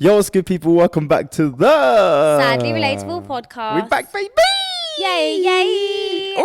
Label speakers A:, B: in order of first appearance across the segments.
A: Yo, what's good, people? Welcome back to the
B: Sadly Relatable podcast.
A: We're back, baby!
B: Yay, yay!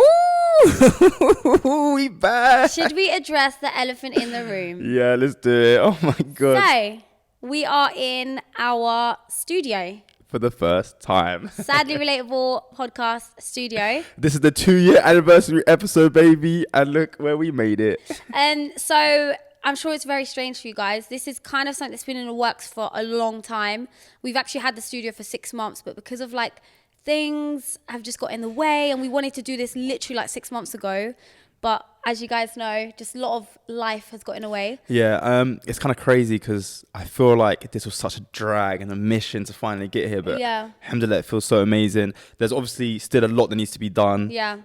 A: Ooh, we back!
B: Should we address the elephant in the room?
A: Yeah, let's do it. Oh my god.
B: So, we are in our studio.
A: For the first time.
B: Sadly Relatable podcast studio.
A: This is the 2-year anniversary episode, baby. And look where we made it.
B: And so, I'm sure it's very strange for you guys. This is kind of something that's been in the works for a long time. We've actually had the studio for 6 months, but because of like things have just got in the way, and we wanted to do this literally like 6 months ago. But as you guys know, just a lot of life has got in the way.
A: Yeah, it's kind of crazy because I feel like this was such a drag and a mission to finally get here. But
B: yeah,
A: alhamdulillah, it feels so amazing. There's obviously still a lot that needs to be done.
B: Yeah.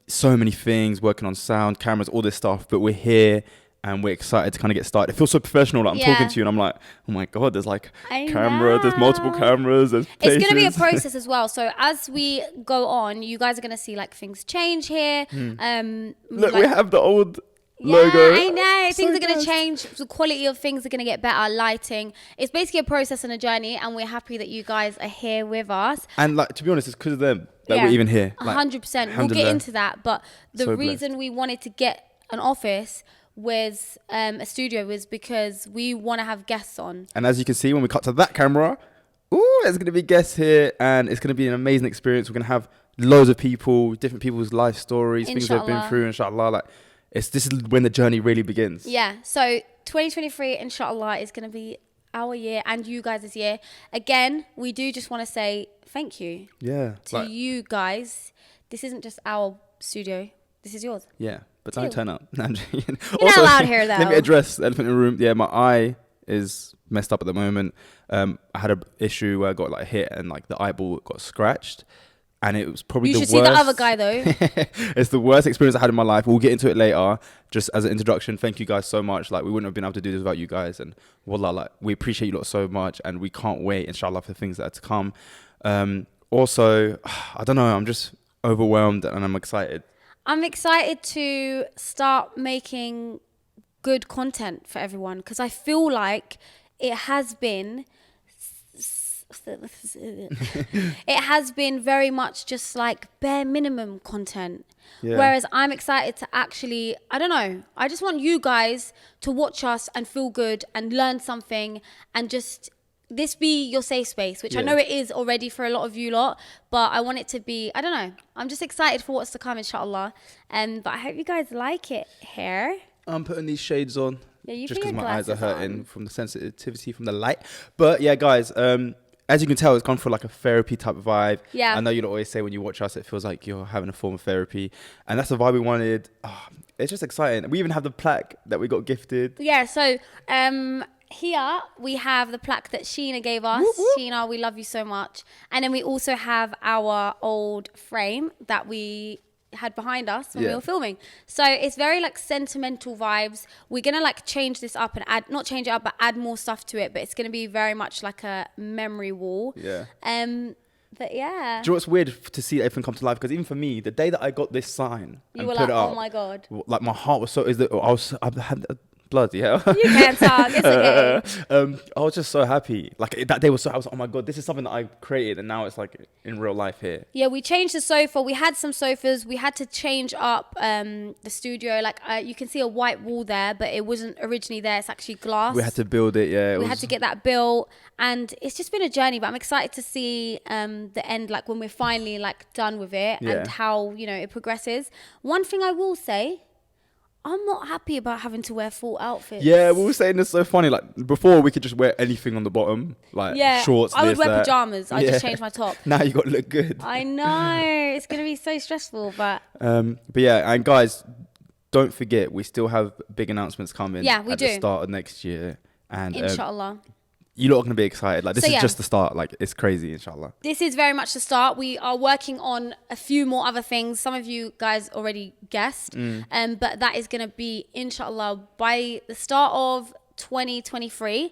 A: So many things, working on sound, cameras, all this stuff. But we're here. And we're excited to kind of get started. It feels so professional. Like I'm talking to you and I'm like, oh my God, there's like camera, there's multiple cameras. There's
B: it's going to be a process as well. So as we go on, you guys are going to see like things change here.
A: Look,
B: like,
A: we have the old logo.
B: I know. Things
A: So
B: are going to change. The quality of things are going to get better. Lighting. It's basically a process and a journey. And we're happy that you guys are here with us.
A: And like, to be honest, it's because of them that we're even here. Like,
B: 100%. We'll get into that. But the reason we wanted to get an office with a studio was because we want to have guests on.
A: And as you can see, when we cut to that camera, there's going to be guests here and it's going to be an amazing experience. We're going to have loads of people, different people's life stories, things they've been through, inshallah. Like, this is when the journey really begins.
B: Yeah, so 2023, inshallah, is going to be our year and you guys' year. Again, we do just want to say thank you to you guys. This isn't just our studio. This is yours.
A: Yeah. But don't turn up.
B: You're not allowed here, though.
A: Let me address the elephant in the room. Yeah, my eye is messed up at the moment. I had an issue where I got like hit and like the eyeball got scratched. And it was probably the worst. You should see
B: the other guy, though.
A: It's the worst experience I had in my life. We'll get into it later. Just as an introduction, thank you guys so much. Like, we wouldn't have been able to do this without you guys. And wallah, like, we appreciate you lot so much. And we can't wait, inshallah, for things that are to come. Also, I don't know. I'm just overwhelmed and I'm excited.
B: I'm excited to start making good content for everyone because I feel like it has been very much just like bare minimum content. Yeah. Whereas I'm excited to actually, I don't know, I just want you guys to watch us and feel good and learn something and just this be your safe space, which I know it is already for a lot of you lot, but I want it to be, I don't know, I'm just excited for what's to come, inshallah. But I hope you guys like it here. I'm
A: putting these shades on
B: just
A: because my eyes are hurting from the sensitivity from the light. But yeah, guys, as you can tell, it's gone for like a therapy type of vibe. Yeah. I know you always say when you watch us, it feels like you're having a form of therapy. And that's the vibe we wanted. It's just exciting. We even have the plaque that we got gifted.
B: Yeah, so here we have the plaque that Sheena gave us. Whoop, whoop. Sheena, we love you so much. And then we also have our old frame that we had behind us when we were filming. So it's very like sentimental vibes. We're gonna like change this up and add, not change it up, but add more stuff to it. But it's gonna be very much like a memory wall. Yeah. But yeah.
A: Do you know what's weird to see everything come to life? Because even for me, the day that I got this sign
B: you were like, oh my God.
A: Like my heart was so, I had blood, yeah.
B: You can't talk, it's okay.
A: I was just so happy. Like that day was so, I was like, oh my God, this is something that I created and now it's like in real life here.
B: Yeah, we changed the sofa. We had some sofas. We had to change up the studio. Like you can see a white wall there, but it wasn't originally there. It's actually glass.
A: We had to build it, yeah.
B: We had to get that built and it's just been a journey, but I'm excited to see the end, like when we're finally like done with it and how, you know, it progresses. One thing I will say, I'm not happy about having to wear full outfits.
A: Yeah, we were saying this so funny. Like before, we could just wear anything on the bottom, like shorts.
B: I would wear pajamas. I just changed my top.
A: Now you got to look good.
B: I know it's gonna be so stressful, but
A: yeah, and guys, don't forget we still have big announcements coming.
B: Yeah, we do.
A: At the start of next year, and
B: inshallah.
A: You lot are going to be excited. Like, this is just the start. Like, it's crazy, inshallah.
B: This is very much the start. We are working on a few more other things. Some of you guys already guessed. But that is going to be, inshallah, by the start of 2023.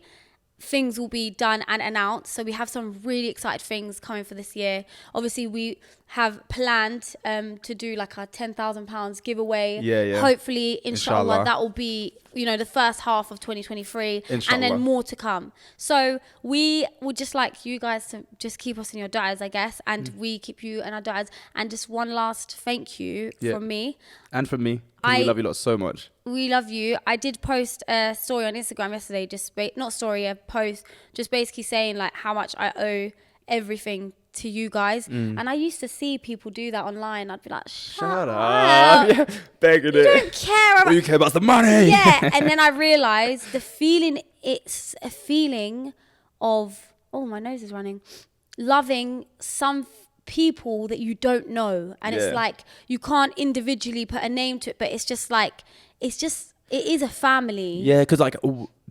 B: things will be done and announced. So we have some really excited things coming for this year. Obviously, we have planned to do like a £10,000 giveaway.
A: Yeah.
B: Hopefully, inshallah,
A: Inshallah.
B: that will be, you know, the first half of 2023,
A: Inshallah.
B: and then more to come. So we would just like you guys to just keep us in your du'as, I guess, and we keep you in our du'as. And just one last thank you from me.
A: And from me. 'Cause we love you lot so much.
B: We love you. I did post a story on Instagram yesterday, a post, just basically saying like how much I owe everything to you guys. And I used to see people do that online. I'd be like, shut up.
A: Yeah, begging
B: You
A: it.
B: don't care about...
A: All you care about is the money.
B: Yeah, and then I realised it's a feeling of, oh, my nose is running, loving some people that you don't know. And it's like, you can't individually put a name to it, but it's just like, it is a family.
A: Yeah, because like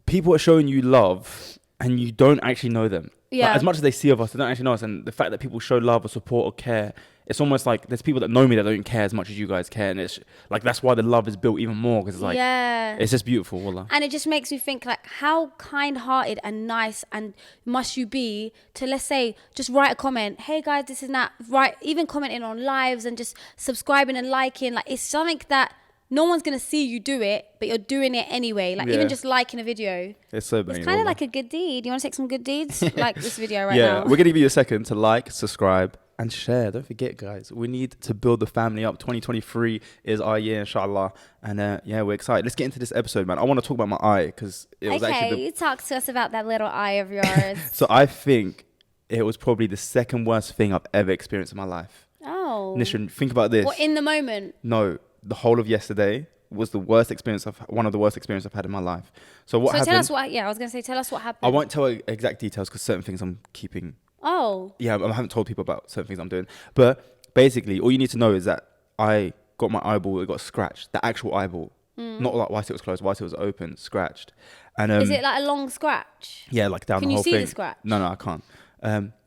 A: people are showing you love and you don't actually know them.
B: Yeah.
A: Like, as much as they see of us, they don't actually know us. And the fact that people show love or support or care, it's almost like there's people that know me that don't care as much as you guys care. And it's like, that's why the love is built even more. Because it's like, it's just beautiful. Wallah.
B: And it just makes you think like, how kind-hearted and nice and must you be to, let's say, just write a comment. Hey guys, this is that. Right. Even commenting on lives and just subscribing and liking. Like, it's something that no one's going to see you do it, but you're doing it anyway. Like, even just liking a video.
A: It's so banging.
B: It's kind of like a good deed. You want to take some good deeds? Like this video right now.
A: Yeah, we're going to give you a second to like, subscribe, and share. Don't forget, guys, we need to build the family up. 2023 is our year, inshallah. And we're excited. Let's get into this episode, man. I want to talk about my eye because it was actually...
B: you talk to us about that little eye of yours.
A: So I think it was probably the second worst thing I've ever experienced in my life.
B: Oh.
A: Nishan, think about this.
B: What, in the moment?
A: No, the whole of yesterday was one of the worst experiences I've had in my life. So what happened?
B: Tell us what, I was going to say, tell us what happened.
A: I won't tell exact details because certain things I'm keeping.
B: Oh.
A: Yeah, I haven't told people about certain things I'm doing. But basically, all you need to know is that I got my eyeball, it got scratched. The actual eyeball. Not like whilst it was closed, whilst it was open, scratched. And
B: is it like a long scratch?
A: Yeah, like down
B: Can
A: the whole thing.
B: Can you see the scratch?
A: No, I can't.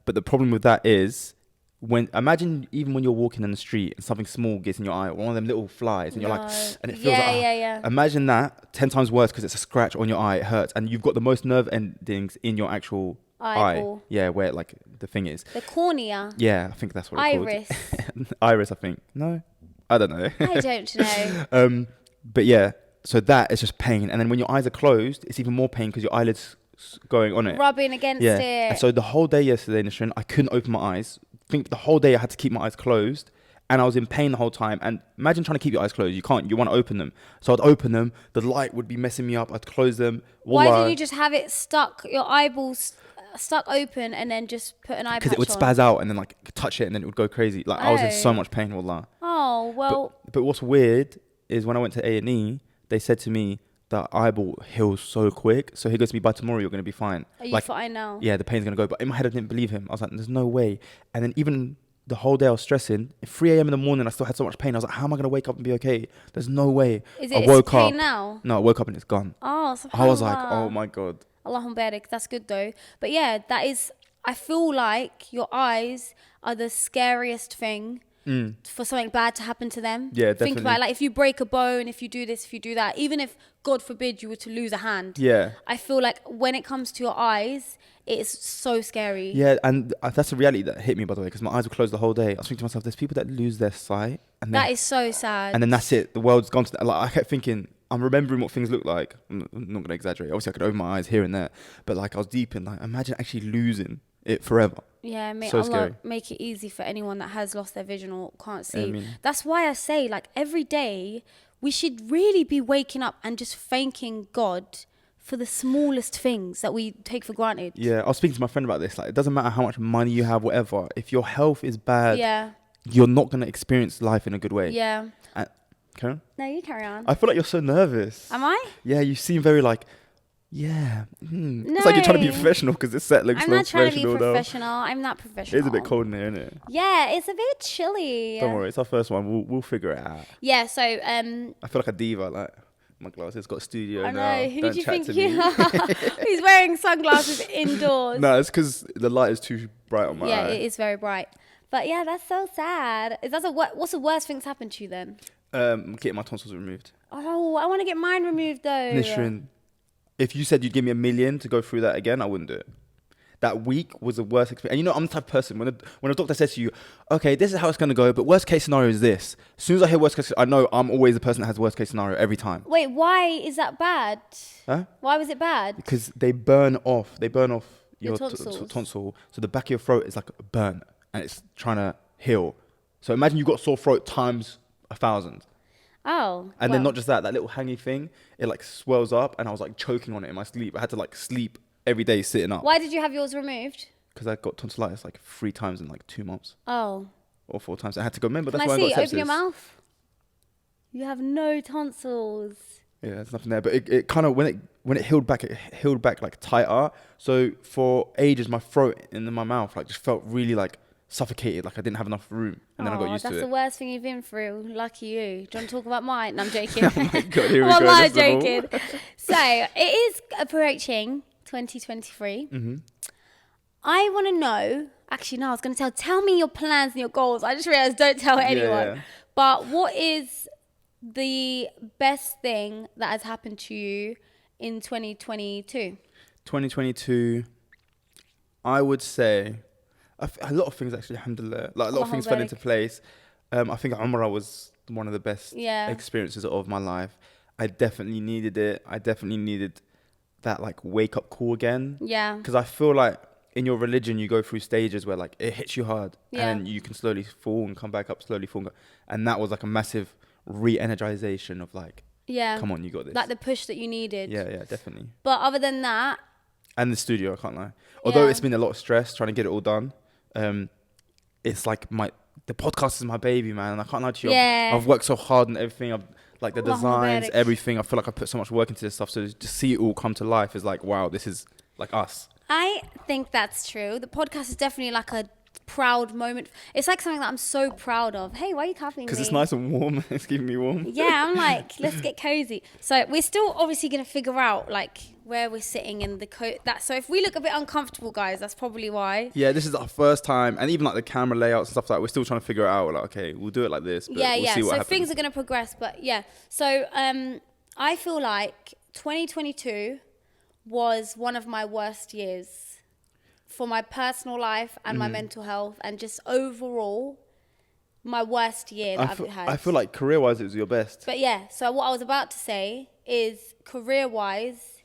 A: But the problem with that is, imagine even when you're walking in the street and something small gets in your eye, one of them little flies, and you're like, and it feels like, imagine that 10 times worse because it's a scratch on your eye, it hurts, and you've got the most nerve endings in your actual eye. Yeah, where like the thing is.
B: The cornea.
A: Yeah, I think that's what it's
B: Iris.
A: called. Iris, I think. No, I don't know.
B: I don't know.
A: But yeah, so that is just pain, and then when your eyes are closed, it's even more pain because your eyelids going on it,
B: rubbing against it.
A: And so the whole day yesterday, Nishan, I couldn't open my eyes. I think the whole day I had to keep my eyes closed, and I was in pain the whole time. And imagine trying to keep your eyes closed. You can't. You want to open them. So I'd open them. The light would be messing me up. I'd close them.
B: Why didn't you just have it stuck, your eyeballs stuck open, and then just put an eye patch on?
A: Because it would spaz out, and then like touch it, and then it would go crazy. Like I was in so much pain, wallah.
B: Oh well.
A: But what's weird is when I went to A&E, they said to me that eyeball heals so quick. So he goes to me, by tomorrow you're going to be fine.
B: Are you fine now?
A: Yeah, the pain's going to go. But in my head, I didn't believe him. I was like, there's no way. And then even the whole day I was stressing. At 3 a.m. in the morning, I still had so much pain. I was like, how am I going to wake up and be okay? There's no way.
B: Is it pain now?
A: No, I woke up and it's gone.
B: Oh,
A: I was like, oh my God.
B: Allahumma barik. That's good though. But yeah, I feel like your eyes are the scariest thing for something bad to happen to them.
A: Yeah, definitely.
B: Think about it, like if you break a bone, if you do this, if you do that, even if, God forbid, you were to lose a hand.
A: Yeah.
B: I feel like when it comes to your eyes, it's so scary.
A: Yeah, and that's a reality that hit me, by the way, because my eyes were closed the whole day. I was thinking to myself, there's people that lose their sight. And
B: that is so sad.
A: And then that's it. The world's gone to that. Like, I kept thinking, I'm remembering what things look like. I'm not going to exaggerate. Obviously, I could open my eyes here and there. But like, I was deep in, like, imagine actually losing it forever.
B: Yeah, may
A: so
B: Allah
A: scary.
B: Make it easy for anyone that has lost their vision or can't see.
A: I mean,
B: that's why I say, like, every day we should really be waking up and just thanking God for the smallest things that we take for granted.
A: Yeah, I was speaking to my friend about this. Like, it doesn't matter how much money you have, whatever. If your health is bad, you're not going to experience life in a good way.
B: Yeah.
A: Karen?
B: No, you carry on.
A: I feel like you're so nervous.
B: Am I?
A: Yeah, you seem very like, yeah. No. It's like you're trying to be professional because this set looks
B: I'm not trying to be professional. I'm not professional.
A: It's a bit cold in there, isn't it?
B: Yeah, it's a bit chilly.
A: Don't worry, it's our first one. We'll figure it out.
B: Yeah, so
A: I feel like a diva, like my glasses got a studio now.
B: I know. Who
A: Don't
B: do you
A: chat
B: think
A: to
B: you
A: me.
B: are? He's wearing sunglasses indoors.
A: No, it's because the light is too bright on my eye.
B: Yeah, it is very bright. But yeah, that's so sad. What's the worst thing that's happened to you then?
A: Getting my tonsils removed.
B: Oh, I want to get mine removed though.
A: Nisrin, if you said you'd give me $1 million to go through that again, I wouldn't do it. That week was the worst experience. And you know, I'm the type of person, when a doctor says to you, okay, this is how it's going to go, but worst case scenario is this. As soon as I hear worst case, I know I'm always the person that has worst case scenario every time.
B: Wait, why is that bad?
A: Huh?
B: Why was it bad?
A: Because they burn off your
B: tonsils.
A: tonsil. So the back of your throat is like a burn and it's trying to heal. So imagine you've got sore throat times 1,000.
B: Oh.
A: And then not just that little hangy thing, it like swells up and I was like choking on it in my sleep. I had to like sleep every day sitting up.
B: Why did you have yours removed?
A: Because I got tonsillitis like 3 times in like 2 months.
B: Oh.
A: Or 4 times. I had to go, remember, that's
B: Can
A: why I got sepsis.
B: Open your mouth. You have no tonsils.
A: Yeah, there's nothing there. But it kind of, when it healed back like tighter. So for ages, my throat and then my mouth like just felt really like suffocated, like I didn't have enough room. And then I got used to it.
B: That's the worst thing you've been through. Lucky you. Do you want to talk about mine? No, I'm joking.
A: Oh my God, here we
B: well,
A: go.
B: I'm joking. So it is approaching 2023.
A: Mm-hmm.
B: I want to know. Actually, no, I was going to tell me your plans and your goals. I just realized don't tell anyone.
A: Yeah.
B: But what is the best thing that has happened to you in 2022?
A: 2022, I would say a lot of things actually, alhamdulillah. Like a lot of things fell into place. I think Umrah was one of the best experiences of my life. I definitely needed it. I definitely needed that like wake up call again.
B: Yeah.
A: Because I feel like in your religion, you go through stages where like it hits you hard and you can slowly fall and come back up, slowly fall. And that was like a massive re-energization of like, come on, you got this.
B: Like the push that you needed.
A: Yeah, definitely.
B: But other than that.
A: And the studio, I can't lie. Although it's been a lot of stress trying to get it all done. It's like the podcast is my baby, man. And I can't lie to you.
B: Yeah.
A: I've worked so hard and everything. I've like the designs, everything. I feel like I put so much work into this stuff. So to see it all come to life is like, wow, this is like us.
B: I think that's true. The podcast is definitely like a proud moment. It's like something that I'm so proud of. Hey, why are you copying me?
A: Because it's nice and warm. It's keeping me warm.
B: Yeah, I'm like, let's get cozy. So we're still obviously going to figure out like where we're sitting in the so if we look a bit uncomfortable, guys, that's probably why. Yeah,
A: this is our first time, and even like the camera layouts and stuff like that, we're still trying to figure it out. We're like, okay, we'll do it like this, but we'll see what happens.
B: Things are going to progress, but yeah. So I feel like 2022 was one of my worst years for my personal life and my mental health, and just overall my worst year that I've had.
A: I feel like career-wise it was your best.
B: But yeah, so what I was about to say is career-wise,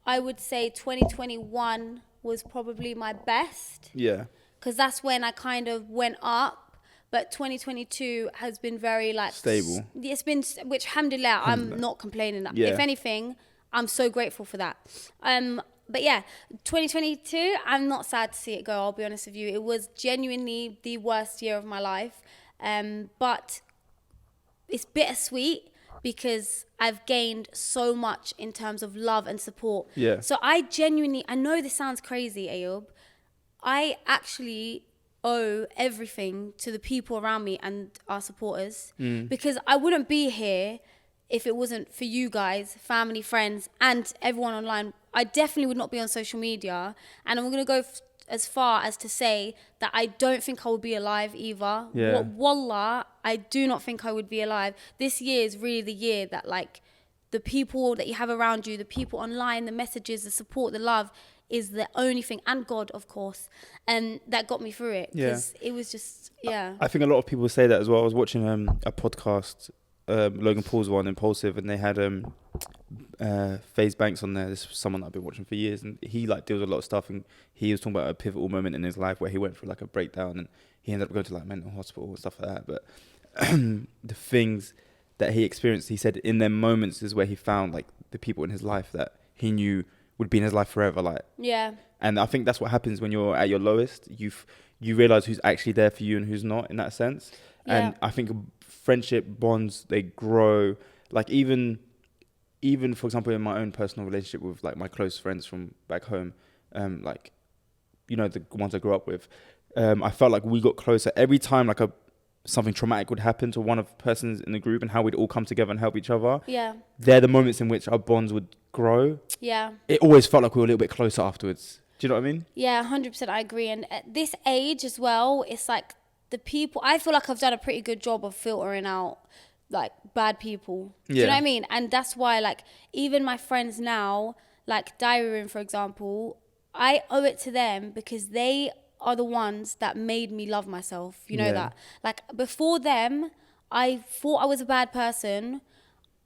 B: I would say 2021 was probably my best.
A: Yeah.
B: Because that's when I kind of went up. But 2022 has been very like...
A: stable.
B: It's been, which alhamdulillah, I'm not complaining. Yeah. If anything, I'm so grateful for that. But yeah, 2022, I'm not sad to see it go, I'll be honest with you. It was genuinely the worst year of my life. But it's bittersweet because I've gained so much in terms of love and support.
A: Yeah.
B: So I know this sounds crazy, AYOUB. I actually owe everything to the people around me and our supporters, because I wouldn't be here if it wasn't for you guys, family, friends, and everyone online. I definitely would not be on social media. And I'm going to go as far as to say that I don't think I would be alive either.
A: Yeah.
B: Wallah, I do not think I would be alive. This year is really the year that like the people that you have around you, the people online, the messages, the support, the love is the only thing, and God, of course, and that got me through it. Because it was just,
A: I think a lot of people say that as well. I was watching a podcast, Logan Paul's one, Impulsive, and they had FaZe Banks on there. This is someone that I've been watching for years, and he like deals with a lot of stuff, and he was talking about a pivotal moment in his life where he went through like a breakdown, and he ended up going to like mental hospital and stuff like that. But the things that he experienced, he said in their moments is where he found like the people in his life that he knew would be in his life forever. Like, and I think that's what happens when you're at your lowest. You realize who's actually there for you and who's not, in that sense. And I think friendship bonds, they grow. Like even for example, in my own personal relationship with like my close friends from back home, like, you know, the ones I grew up with, I felt like we got closer every time like something traumatic would happen to one of the persons in the group, and how we'd all come together and help each other. Yeah. They're the moments in which our bonds would grow. Yeah. It always felt like we were a little bit closer afterwards. Do you know what I mean? Yeah, 100% I agree. And at this age as well, it's like the people, I feel like I've done a pretty good job of filtering out
B: like bad people. Do you know what I mean? And that's why, like, even my friends now, like Diary Room, for example, I owe it to them because they are the ones that made me love myself. You know that? Like, before them, I thought I was a bad person.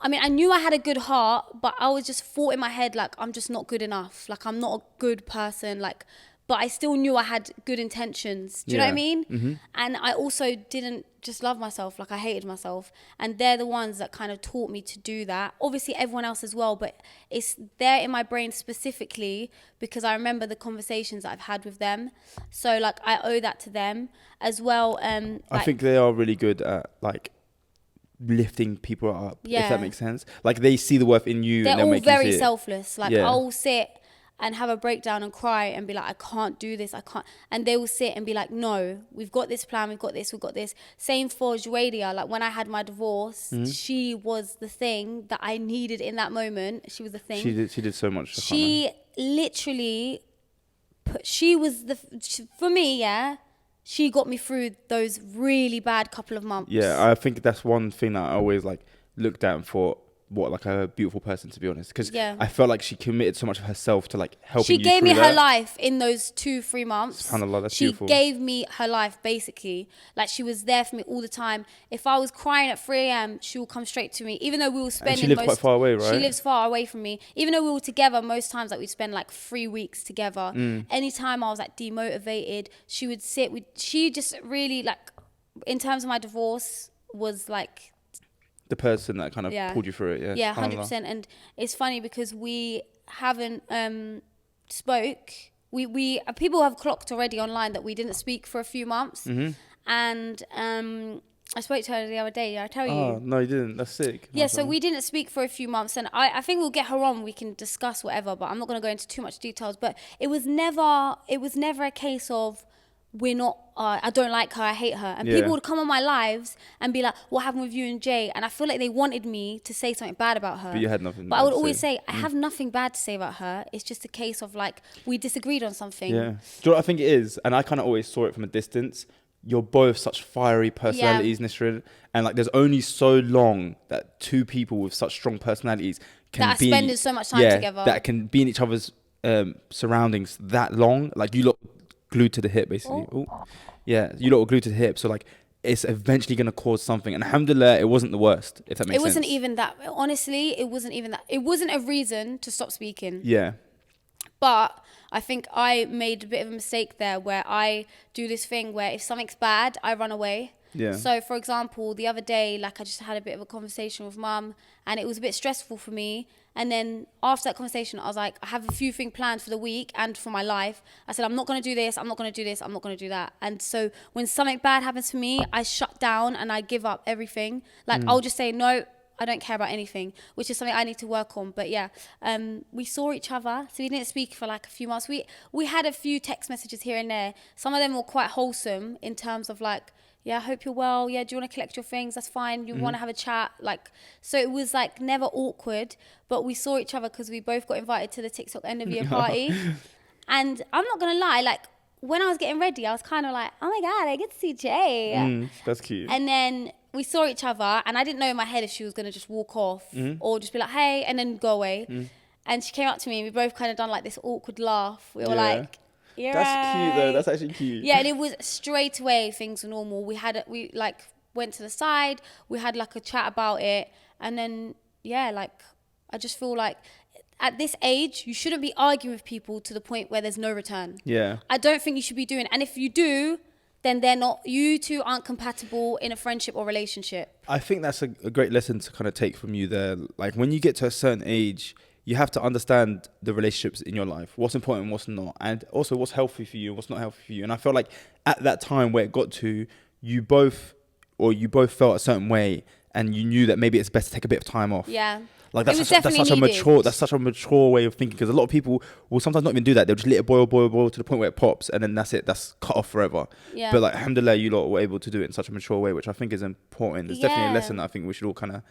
B: I mean, I knew I had a good heart, but I was just thought in my head, like, I'm just not good enough. Like, I'm not a good person. Like, but I still knew I had good intentions. Do you know what I mean? Mm-hmm. And I also didn't just love myself. Like, I hated myself. And they're the ones that kind of taught me to do that. Obviously, everyone else as well, but it's there in my brain specifically because I remember the conversations that I've had with them. So, like, I owe that to them as well.
A: I think they are really good at, like, lifting people up, if that makes sense. Like, they see the worth in you.
B: They're
A: and they'll
B: all
A: make
B: very
A: you see
B: selfless. Like, I'll sit and have a breakdown and cry and be like, I can't do this, I can't. And they will sit and be like, no, we've got this plan, we've got this, we've got this. Same for Juwadia. Like, when I had my divorce, she was the thing that I needed in that moment. She was the thing.
A: She did so much.
B: She literally for me, she got me through those really bad couple of months.
A: Yeah, I think that's one thing that I always, like, looked at and thought, what, like, a beautiful person, to be honest. Because I felt like she committed so much of herself to, like, helping you.
B: She gave me her life in those 2-3 months.
A: SubhanAllah, that's
B: she
A: beautiful.
B: gave me her life, basically. Like, she was there for me all the time. If I was crying at 3 a.m, she would come straight to me. Even though we were spending...
A: And she lived quite far away, right?
B: She lives far away from me. Even though we were together, most times, like, we'd spend, like, 3 weeks together. Anytime I was, like, demotivated, she would sit... She just really, like, in terms of my divorce, was, like...
A: the person that kind of pulled you through it.
B: Yeah, 100%. And it's funny because we haven't spoke. We people have clocked already online that we didn't speak for a few months. And I spoke to her the other day. Did I tell you?
A: Oh, no, you didn't. That's sick.
B: Yeah, so we didn't speak for a few months. And I think we'll get her on. We can discuss whatever. But I'm not going to go into too much details. But it was never a case of... we're not, I don't like her, I hate her. And people would come on my lives and be like, what happened with you and Jay? And I feel like they wanted me to say something bad about her.
A: But you had nothing.
B: But I would always say, I have nothing bad to say about her. It's just a case of, like, we disagreed on something.
A: Yeah. Do you know what I think it is? And I kind of always saw it from a distance. You're both such fiery personalities, Nisrin. And, like, there's only so long that two people with such strong personalities can
B: that are spending so much time together.
A: That can be in each other's surroundings that long. Like, you lot glued to the hip, basically. Yeah, you lot were glued to the hip. So, like, it's eventually going to cause something. And alhamdulillah, it wasn't the worst, if that makes sense.
B: It wasn't even that. Honestly, it wasn't even that. It wasn't a reason to stop speaking.
A: Yeah.
B: But I think I made a bit of a mistake there where I do this thing where if something's bad, I run away.
A: Yeah.
B: So, for example, the other day, like, I just had a bit of a conversation with mum and it was a bit stressful for me. And then after that conversation, I was like, I have a few things planned for the week and for my life. I said, I'm not going to do this. I'm not going to do this. I'm not going to do that. And so when something bad happens to me, I shut down and I give up everything. Like, I'll just say, no, I don't care about anything, which is something I need to work on. But yeah, we saw each other. So we didn't speak for like a few months. We had a few text messages here and there. Some of them were quite wholesome in terms of like, yeah, I hope you're well. Yeah, do you want to collect your things? That's fine. You want to have a chat? Like, so it was like never awkward, but we saw each other because we both got invited to the TikTok end of year party. And I'm not going to lie, like when I was getting ready, I was kind of like, oh my God, I get to see Jay.
A: That's cute.
B: And then we saw each other and I didn't know in my head if she was going to just walk off or just be like, hey, and then go away. And she came up to me and we both kind of done like this awkward laugh. We were like, you're
A: that's cute though. That's actually cute.
B: Yeah, and it was straight away things were normal. We like went to the side. We had like a chat about it, and then yeah, like I just feel like at this age you shouldn't be arguing with people to the point where there's no return.
A: Yeah,
B: I don't think you should be doing. And if you do, then you two aren't compatible in a friendship or relationship. I
A: think that's a great lesson to kind of take from you there. Like when you get to a certain age, you have to understand the relationships in your life, what's important and what's not, and also what's healthy for you and what's not healthy for you. And I felt like at that time where it got to, you both felt a certain way and you knew that maybe it's best to take a bit of time off.
B: Yeah.
A: Like that's such a mature way of thinking, because a lot of people will sometimes not even do that. They'll just let it boil to the point where it pops, and then that's it. That's cut off forever. Yeah. But like, alhamdulillah, you lot were able to do it in such a mature way, which I think is important. It's definitely a lesson that I think we should all kind of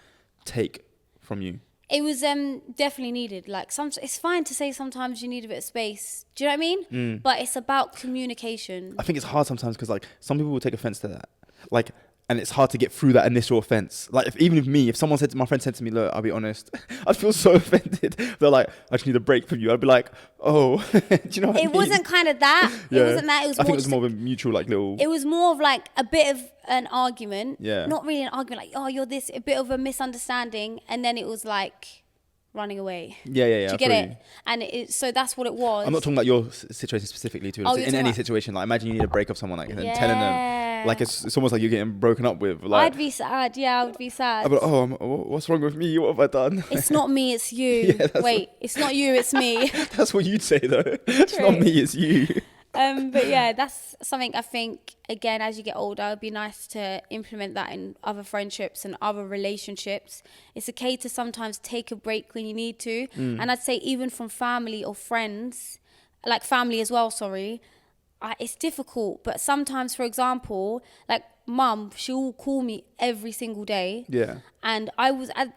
A: take from you.
B: It was definitely needed. Like it's fine to say sometimes you need a bit of space. Do you know what I mean? But it's about communication.
A: I think it's hard sometimes because like some people will take offense to that. Like and it's hard to get through that initial offense. Like if someone my friend said to me, look, I'll be honest, I'd feel so offended. They're like, I just need a break from you. I'd be like, oh, do you know what I mean?
B: It wasn't kind of that.
A: Yeah.
B: It wasn't that. It was
A: I
B: more
A: think it was more of a mutual like little.
B: It was more of like a bit of an argument.
A: Yeah.
B: Not really an argument, like, oh, you're this, a bit of a misunderstanding. And then it was like running away.
A: Yeah.
B: Do you get it? And so that's what it was.
A: I'm not talking about your situation specifically, too.
B: Oh,
A: in any situation, like imagine you need a break of someone, like and then telling them, like it's almost like you're getting broken up with. Like,
B: I'd be sad. Yeah, I would be sad.
A: I'd be like, oh, what's wrong with me? What have I done?
B: It's not me, it's you.
A: Yeah,
B: Wait, it's not you, it's me.
A: That's what you'd say though. It's not me, it's you.
B: But yeah, that's something I think, again, as you get older, it'd be nice to implement that in other friendships and other relationships. It's okay to sometimes take a break when you need to. And I'd say even from family or friends, like family as well, sorry, it's difficult. But sometimes, for example, like mum, she'll call me every single day.
A: Yeah.
B: And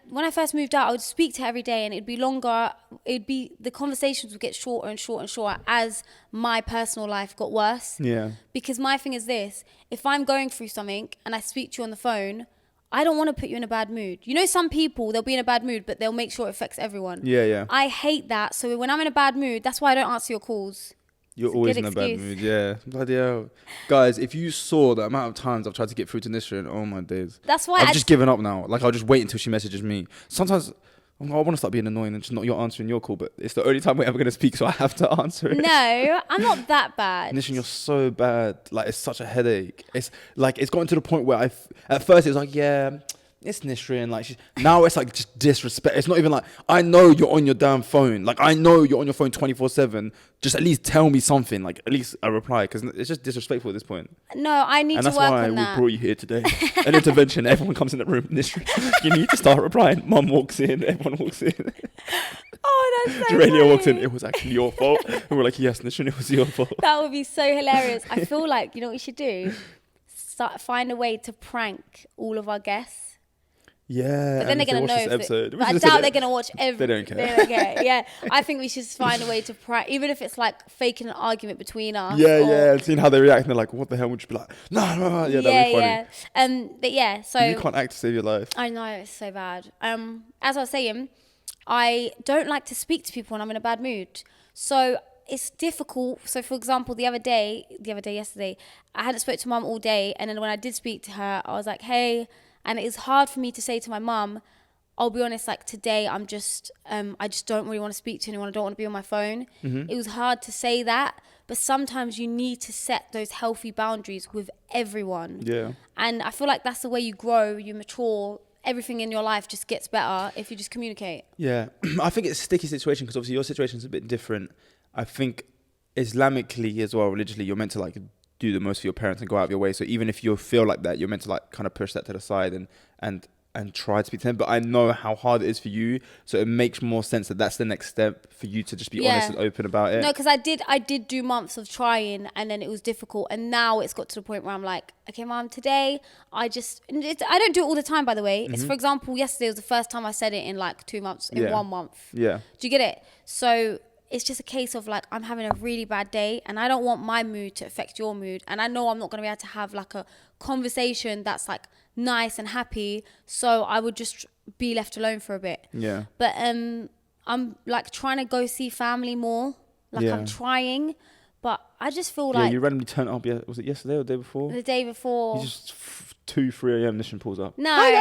B: when I first moved out, I would speak to her every day, and it'd be longer. The conversations would get shorter and shorter and shorter as my personal life got worse.
A: Yeah.
B: Because my thing is this: if I'm going through something and I speak to you on the phone, I don't want to put you in a bad mood. You know, some people, they'll be in a bad mood, but they'll make sure it affects everyone.
A: Yeah.
B: I hate that. So when I'm in a bad mood, that's why I don't answer your calls.
A: You're always in a bad mood, yeah. Bloody hell. Guys, if you saw the amount of times I've tried to get through to Nisrin, oh my days.
B: That's why
A: I've just given up now. Like, I'll just wait until she messages me. Sometimes I want to start being annoying and just not answering your call, but it's the only time we're ever going to speak, so I have to answer it.
B: No, I'm not that bad.
A: Nisrin, you're so bad. Like, it's such a headache. It's like, it's gotten to the point where at first it was like, yeah, it's Nisrin. Like, now it's like just disrespect. It's not even like, I know you're on your damn phone. Like, I know you're on your phone 24/7. Just at least tell me something. Like, at least a reply, because it's just disrespectful at this point.
B: No, I need to work on that.
A: And that's why we brought you here today. An intervention. Everyone comes in the room. Nisrin, you need to start replying. Mum walks in. Everyone walks in.
B: Oh, that's so
A: Aurelia
B: funny.
A: walks in. It was actually your fault. And we're like, yes, Nisrin, it was your fault.
B: That would be so hilarious. I feel like, you know what we should do? Find a way to prank all of our guests.
A: Yeah.
B: But then they're going to know. But I doubt they're going to watch every.
A: They don't care.
B: They don't care. Yeah. I think we should find a way to prank, even if it's like faking an argument between us.
A: Yeah. Seeing how they react, and they're like, what the hell? Would you be like, no. Yeah, that'd be funny.
B: Yeah. But yeah, so.
A: You can't act to save your life.
B: I know, it's so bad. As I was saying, I don't like to speak to people when I'm in a bad mood. So it's difficult. So for example, yesterday, I hadn't spoke to mum all day. And then when I did speak to her, I was like, hey. And it is hard for me to say to my mum, I'll be honest, like today I just don't really want to speak to anyone. I don't want to be on my phone. Mm-hmm. It was hard to say that, but sometimes you need to set those healthy boundaries with everyone.
A: Yeah.
B: And I feel like that's the way you grow, you mature. Everything in your life just gets better if you just communicate. Yeah.
A: I think it's a sticky situation because obviously your situation is a bit different. I think Islamically as well, religiously, you're meant to like do the most for your parents and go out of your way. So even if you feel like that, you're meant to like kind of push that to the side and try to speak to them. But I know how hard it is for you, so it makes more sense that that's the next step for you to just be honest and open about it.
B: No, because I did do months of trying, and then it was difficult, and now it's got to the point where I'm like, okay, mom, today I don't do it all the time, by the way. Mm-hmm. It's, for example, yesterday was the first time I said it in like 2 months, in 1 month.
A: Yeah.
B: Do you get it? So it's just a case of like, I'm having a really bad day and I don't want my mood to affect your mood. And I know I'm not going to be able to have like a conversation that's like nice and happy. So I would just be left alone for a bit.
A: Yeah.
B: But I'm like trying to go see family more. Like I'm trying, but I just feel like.
A: Yeah, you randomly turned up, was it yesterday or the day before?
B: The day before.
A: You just 2-3 a.m. Nisrin pulls up.
B: No.
A: Hi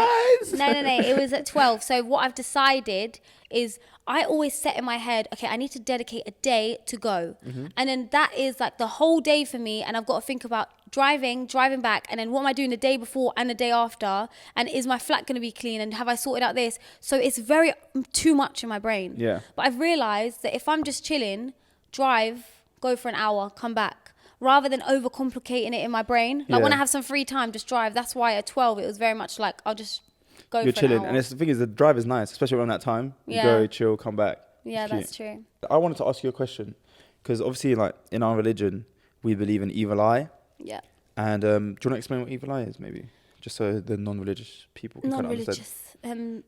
A: guys!
B: No. It was at 12. So what I've decided is I always set in my head, okay, I need to dedicate a day to go. Mm-hmm. And then that is like the whole day for me. And I've got to think about driving back. And then what am I doing the day before and the day after? And is my flat going to be clean? And have I sorted out this? So it's very too much in my brain.
A: Yeah.
B: But I've realized that if I'm just chilling, drive, go for an hour, come back, rather than overcomplicating it in my brain. Like when I have some free time, just drive. That's why at 12, it was very much like, I'll just go
A: You're
B: for
A: chilling.
B: an hour.
A: And the thing is, the drive is nice, especially around that time. You go, chill, come back.
B: Yeah, that's true.
A: I wanted to ask you a question because obviously, like in our religion, we believe in evil eye.
B: Yeah.
A: And do you want to explain what evil eye is, maybe? Just so the non-religious people can kind of understand.
B: Non-religious.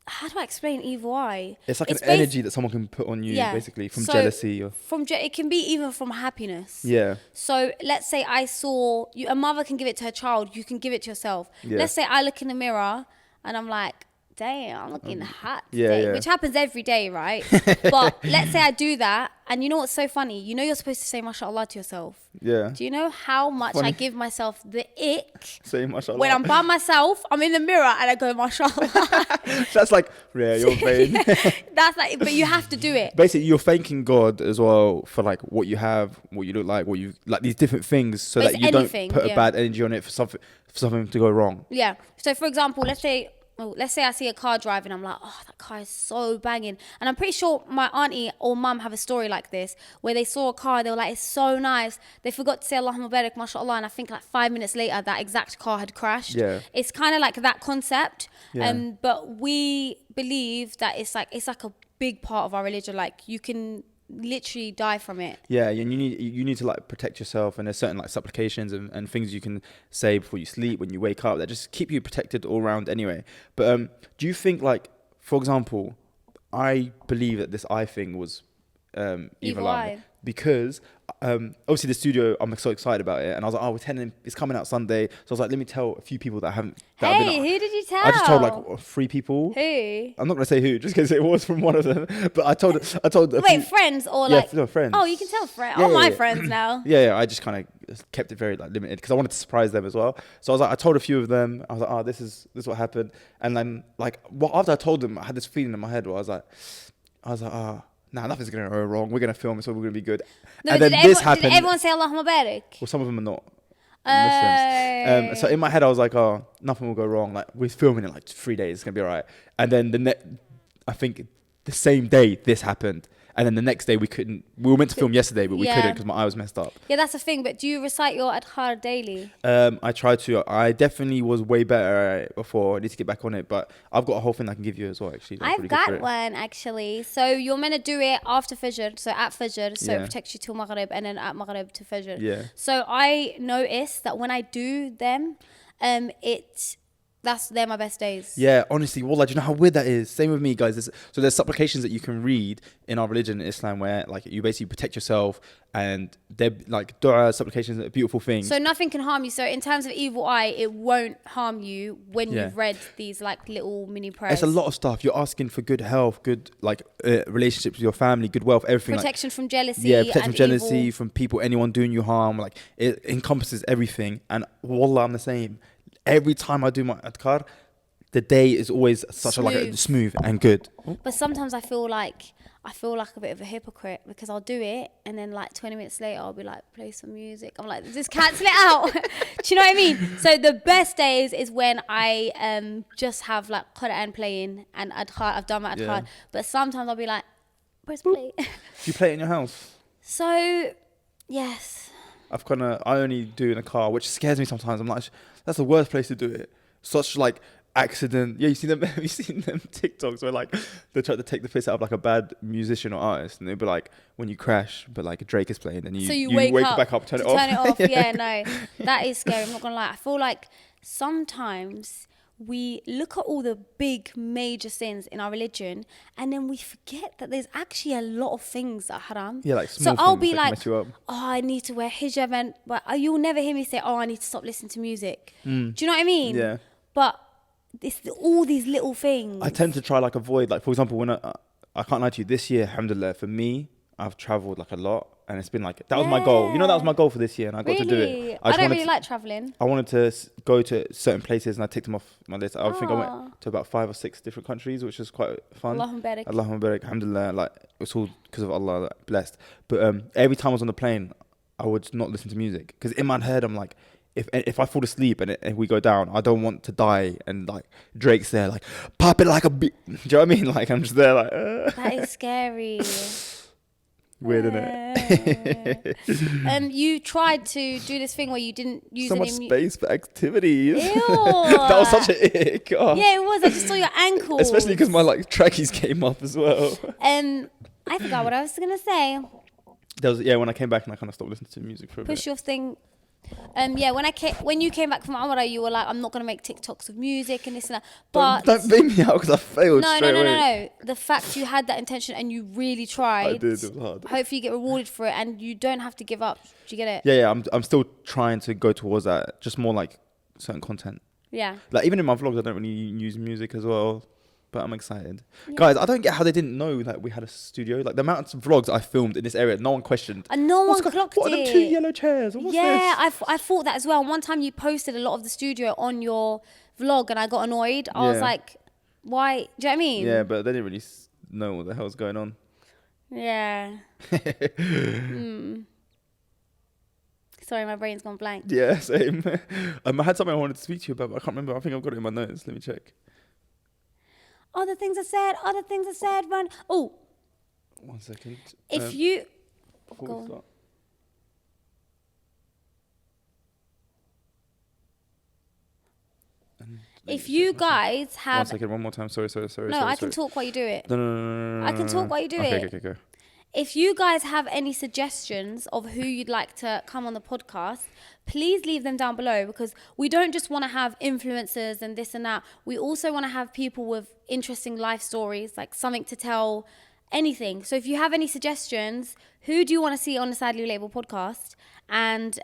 B: how do I explain evil eye?
A: It's like an energy that someone can put on you, basically, from jealousy. Or
B: it can be even from happiness.
A: Yeah.
B: So let's say I saw you, a mother can give it to her child, you can give it to yourself.
A: Yeah.
B: Let's say I look in the mirror and I'm like, damn, I'm looking hot today, which happens every day, right? But let's say I do that, and you know what's so funny? You know you're supposed to say mashallah to yourself.
A: Yeah.
B: Do you know how much I give myself the ick?
A: Say mashallah.
B: When I'm by myself, I'm in the mirror and I go mashallah.
A: That's like, yeah, you're vain.
B: That's like, but you have to do it.
A: Basically, you're thanking God as well for like what you have, what you look like, what you like, these different things, so that you don't put a bad energy on it for something to go wrong.
B: Yeah. So for example, let's say I see a car driving, I'm like, oh, that car is so banging. And I'm pretty sure my auntie or mum have a story like this, where they saw a car, they were like, it's so nice. They forgot to say Allahumma barik, mashallah, and I think like 5 minutes later, that exact car had crashed.
A: Yeah.
B: It's kind of like that concept.
A: Yeah.
B: But we believe that it's like a big part of our religion. Like, you can literally die from it.
A: Yeah, and you need to like protect yourself, and there's certain like supplications and things you can say before you sleep, when you wake up, that just keep you protected all around anyway. But do you think, like, for example, I believe that this eye thing was evil eye, because obviously the studio, I'm so excited about it, and I was like, oh, it's coming out Sunday, so I was like, let me tell a few people that haven't.
B: Hey, who did you tell?
A: I just told like 3 people.
B: Who?
A: I'm not gonna say who, just because it was from one of them. But I told.
B: Wait, friends or like?
A: Yeah, no, friends.
B: Oh, you can tell friends.
A: Yeah,
B: my friends now.
A: Yeah. I just kind of kept it very like limited because I wanted to surprise them as well. So I was like, I told a few of them. I was like, oh, this is what happened. And then like, after I told them, I had this feeling in my head where I was like, oh. Nah, nothing's going to go wrong. We're going to film it, so we're going to be good.
B: No,
A: and then this happened.
B: Did everyone say Allahumma barik?
A: Well, some of them are not Muslims. So in my head, I was like, oh, nothing will go wrong. Like, we're filming in like 3 days. It's going to be all right. And then I think the same day this happened. And then the next day we were meant to film yesterday, but we couldn't because my eye was messed up.
B: Yeah, that's the thing. But do you recite your adhkar daily?
A: I try to. I definitely was way better at it before. I need to get back on it. But I've got a whole thing I can give you as well, actually.
B: I've got one, actually. So you're meant to do it after Fajr. So at Fajr. So it protects you till Maghrib. And then at Maghrib to Fajr.
A: Yeah.
B: So I noticed that when I do them, they're my best days.
A: Yeah, honestly, wallah, do you know how weird that is? Same with me, guys. There's supplications that you can read in our religion in Islam where like you basically protect yourself, and they're like dua, supplications, are beautiful things.
B: So nothing can harm you. So in terms of evil eye, it won't harm you when you've read these like little mini prayers.
A: It's a lot of stuff. You're asking for good health, good like relationships with your family, good wealth, everything.
B: Protection from jealousy.
A: Yeah, protection from jealousy,
B: evil.
A: from people, anyone doing you harm. Like it encompasses everything. And wallah, I'm the same. Every time I do my adhkar, the day is always smooth and good.
B: But sometimes I feel like a bit of a hypocrite because I'll do it and then like 20 minutes later I'll be like, play some music. I'm like, just cancel it out. Do you know what I mean? So the best days is when I just have like Quran playing and adhkar. I've done my adhkar. Yeah. But sometimes I'll be like, where's play?
A: Do you play it in your house?
B: So, yes.
A: I only do in a car, which scares me sometimes. I'm like, that's the worst place to do it. Such like accident. Yeah, you see them. Have you seen them TikToks where like they try to take the piss out of like a bad musician or artist, and they'll be like, when you crash, but like Drake is playing, and you wake back up, turn it off.
B: Yeah, no, that is scary. I'm not gonna lie. I feel like sometimes we look at all the big major sins in our religion and then we forget that there's actually a lot of things that are haram.
A: Yeah, like small
B: things. So I'll be
A: that
B: like,
A: mess you up.
B: oh, I need to wear hijab, but you'll never hear me say, oh, I need to stop listening to music. Do you know what I mean?
A: Yeah.
B: But it's all these little things.
A: I tend to try like avoid, like for example, when I can't lie to you, this year, alhamdulillah, for me, I've traveled like a lot. And it's been like, that was my goal. You know, that was my goal for this year, and I got to do it.
B: I don't really like traveling.
A: I wanted to go to certain places, and I ticked them off my list. I think I went to about 5 or 6 different countries, which was quite fun.
B: Allahumma barik.
A: Allahumma barik, alhamdulillah. Like, it's all because of Allah, like, blessed. But every time I was on the plane, I would not listen to music. Because in my head, I'm like, if I fall asleep and we go down, I don't want to die. And like Drake's there, like, pop it like a beat. Do you know what I mean? Like, I'm just there, like,
B: That is scary.
A: Weird, isn't it?
B: You tried to do this thing where you didn't use
A: so much space for activities.
B: Ew.
A: That was such an ick. Oh.
B: Yeah, it was. I just saw your ankle.
A: Especially because my like trackies came up as well.
B: I forgot what I was gonna say.
A: There was when I came back and I kind of stopped listening to music for a bit.
B: Push your thing. Yeah, when you came back from Umrah, you were like, I'm not gonna make TikToks of music and this and that. But
A: Don't beat me out because I failed
B: no,
A: straight away.
B: no. The fact you had that intention and you really tried.
A: I did. It was hard.
B: Hopefully you get rewarded for it, and you don't have to give up. Do you get it?
A: Yeah. I'm still trying to go towards that. Just more like certain content.
B: Yeah.
A: Like even in my vlogs, I don't really use music as well. But I'm excited. Yeah. Guys, I don't get how they didn't know that we had a studio. Like the amount of vlogs I filmed in this area, no one questioned.
B: And no one clocked it.
A: What are them 2 yellow chairs? What's this?
B: I thought that as well. And one time you posted a lot of the studio on your vlog and I got annoyed. I was like, why? Do you know what I mean?
A: Yeah, but they didn't really know what the hell's going on.
B: Yeah. Sorry, my brain's gone blank.
A: Yeah, same. I had something I wanted to speak to you about, but I can't remember. I think I've got it in my notes. Let me check.
B: Other things I said, run. Oh.
A: 1 second.
B: If you...
A: Before we start.
B: If you guys have...
A: 1 second, one more time. Sorry.
B: No, I can talk while you do it.
A: No.
B: I can talk while you do it.
A: Okay, go.
B: If you guys have any suggestions of who you'd like to come on the podcast, please leave them down below, because we don't just want to have influencers and this and that. We also want to have people with interesting life stories, like something to tell, anything. So if you have any suggestions, who do you want to see on the Sadly Relatable podcast? And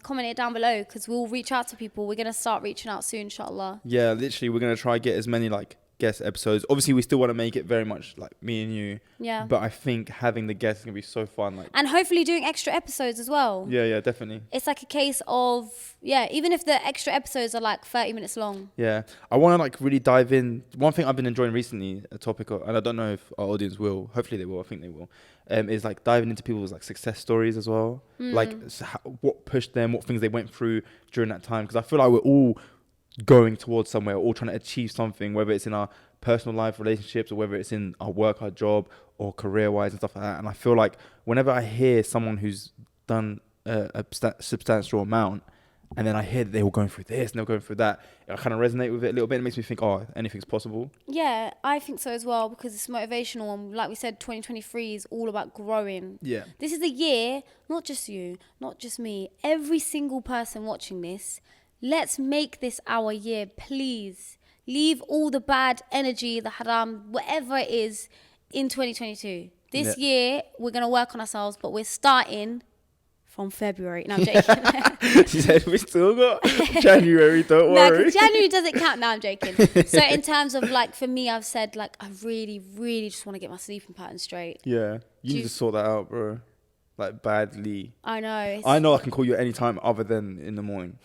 B: comment it down below, because we'll reach out to people. We're going to start reaching out soon, inshallah.
A: Yeah, literally, we're going to try get as many like guest episodes. Obviously, we still want to make it very much like me and you.
B: Yeah.
A: But I think having the guests is going to be so fun. Like,
B: and hopefully doing extra episodes as well.
A: Yeah, definitely.
B: It's like a case of, even if the extra episodes are like 30 minutes long.
A: Yeah. I want to like really dive in. One thing I've been enjoying recently, a topic, and I don't know if our audience will, hopefully they will, I think they will, is like diving into people's like success stories as well. Like what pushed them, what things they went through during that time. Because I feel like we're all going towards somewhere, all trying to achieve something, whether it's in our personal life, relationships, or whether it's in our work, our job, or career-wise and stuff like that. And I feel like whenever I hear someone who's done a substantial amount, and then I hear that they were going through this and they were going through that, I kind of resonate with it a little bit. It makes me think, oh, anything's possible. Yeah,
B: I think so as well, because it's motivational. And like we said, 2023 is all about growing.
A: Yeah.
B: This is a year, not just you, not just me, every single person watching this. Let's make this our year, please. Leave all the bad energy, the haram, whatever it is, in 2022. This year, we're going to work on ourselves, but we're starting from February. No, I'm joking.
A: She said, we still got January, don't worry.
B: No, January doesn't count. No, I'm joking. So in terms of like, for me, I've said like, I really, really just want to get my sleeping pattern straight.
A: Yeah. You need to sort that out, bro. Like badly.
B: I know.
A: I know I can call you any time other than in the morning.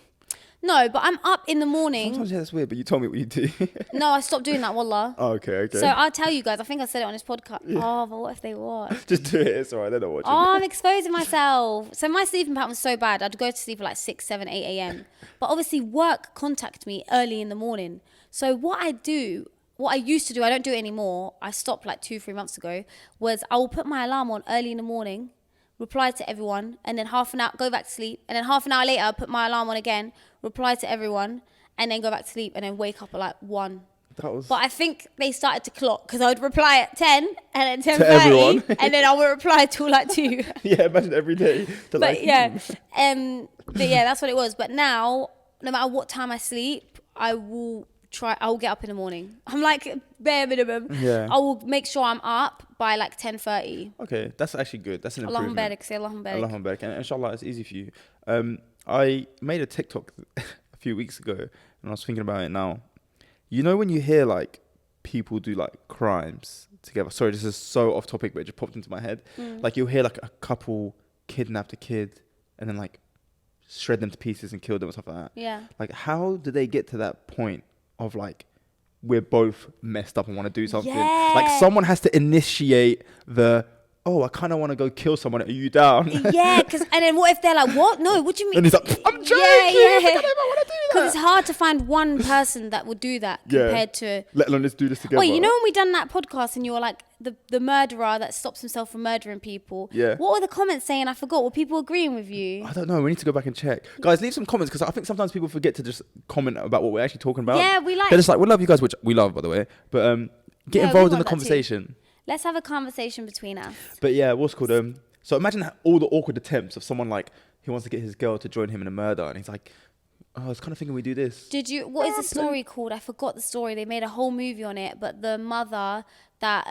B: No, but I'm up in the morning.
A: Sometimes that's weird, but you told me what you do.
B: No, I stopped doing that, wallah.
A: Oh, okay.
B: So I'll tell you guys, I think I said it on this podcast. Yeah. Oh, but what if they watch?
A: Just do it, it's alright, they're not watching.
B: Oh, I'm exposing myself. So my sleeping pattern was so bad, I'd go to sleep at like 6, 7, 8 a.m. But obviously work contact me early in the morning. So what I used to do, I don't do it anymore, I stopped like 2-3 months ago, was I will put my alarm on early in the morning, reply to everyone, and then half an hour, go back to sleep, and then half an hour later, put my alarm on again, reply to everyone, and then go back to sleep, and then wake up at like 1. But I think they started to clock, because I would reply at 10, and then 10:30, and then I would reply till like 2.
A: Yeah, imagine every day.
B: But yeah, that's what it was. But now, no matter what time I sleep, I will get up in the morning. I'm like bare minimum. Yeah. I will make sure I'm up by like 10:30.
A: Okay, that's actually good. That's an improvement.
B: Allahumma barik, say Allahumma barik.
A: Allahumma barik. And inshallah, it's easy for you. I made a TikTok a few weeks ago, and I was thinking about it now. You know when you hear like people do like crimes together. Sorry, this is so off topic, but it just popped into my head. Like you'll hear like a couple kidnapped a kid and then like shred them to pieces and kill them and stuff like that.
B: Yeah.
A: Like how do they get to that point of like, we're both messed up and want to do something?
B: Yeah.
A: Like someone has to initiate the, oh, I kind of want to go kill someone. Are you down?
B: Yeah, and then what if they're like, what? No, what do you mean?
A: And he's like, I'm joking.
B: Yeah.
A: I don't want to do that.
B: Because it's hard to find one person that would do that compared to...
A: Let alone let's do this together.
B: Wait, you know when we done that podcast and you were like, the murderer that stops himself from murdering people?
A: Yeah.
B: What were the comments saying? I forgot. Were people agreeing with you?
A: I don't know. We need to go back and check. Guys, leave some comments, because I think sometimes people forget to just comment about what we're actually talking about.
B: Yeah,
A: they're just like, we love you guys, which we love, by the way. But get involved in the conversation.
B: Let's have a conversation between us.
A: But yeah, what's called So imagine all the awkward attempts of someone like he wants to get his girl to join him in a murder, and he's like, "Oh, I was kind of thinking we do this."
B: What is the story called? I forgot the story. They made a whole movie on it, but the mother that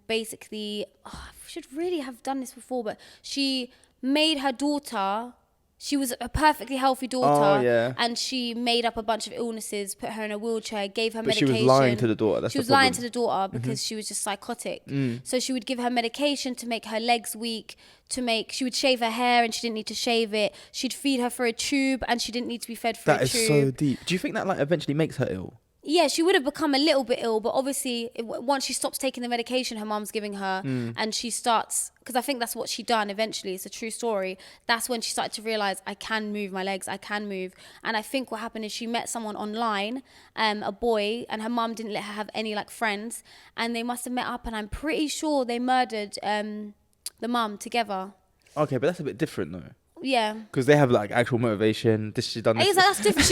B: basically, I should really have done this before, but she made her daughter. She was a perfectly healthy daughter, and she made up a bunch of illnesses, put her in a wheelchair, gave her medication.
A: She was lying to the daughter.
B: She was lying to the daughter because she was just psychotic. So she would give her medication to make her legs weak, she would shave her hair and she didn't need to shave it. She'd feed her through a tube and she didn't need to be fed through a tube.
A: That is so deep. Do you think that like eventually makes her ill?
B: Yeah, she would have become a little bit ill, but obviously once she stops taking the medication her mum's giving her and she starts, because I think that's what she done eventually, it's a true story, that's when she started to realise, I can move my legs, I can move. And I think what happened is she met someone online, a boy, and her mum didn't let her have any like friends, and they must have met up, and I'm pretty sure they murdered the mum together.
A: Okay, but that's a bit different though.
B: Yeah.
A: Because they have like actual motivation. She's done this.
B: That's different.